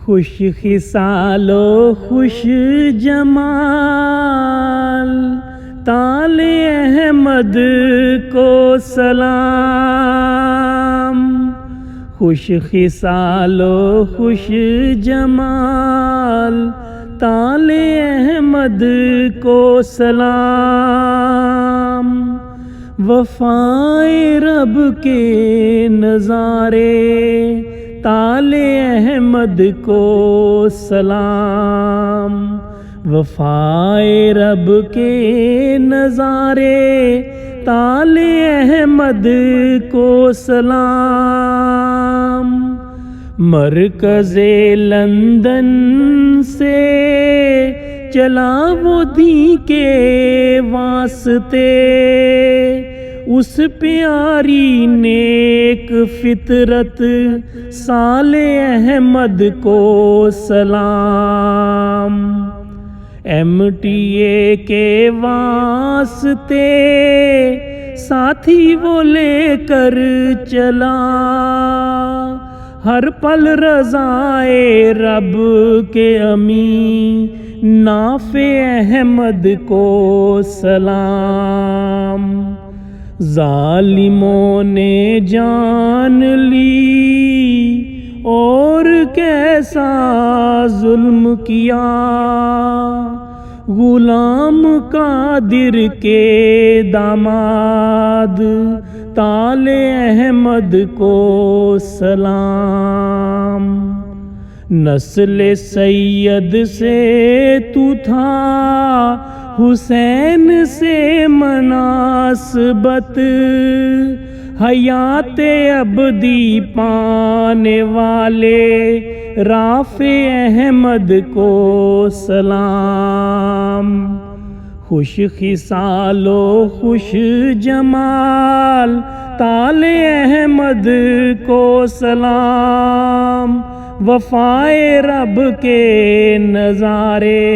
خوش خصال و خوش جمال طال احمد کو سلام. خوش خصال و خوش جمال طال احمد کو سلام. وفائے رب کے نظارے طال احمد کو سلام. وفائے رب کے نظارے طال احمد کو سلام. مرکز لندن سے چلا وہ دین کے واسطے، اس پیاری نیک فطرت صالح احمد کو سلام. MTA کے واسطے ساتھی وہ لے کر چلا، ہر پل رضائے رب کے امین نافع احمد کو سلام. ظالموں نے جان لی اور کیسا ظلم کیا، غلام قادر کے داماد طال احمد کو سلام. نسل سید سے تو تھا، حسین سے مناسبت، حیات ابدی پانے والے رافع احمد کو سلام. خوش خصال و خوش جمال طال احمد کو سلام. وفائے رب کے نظارے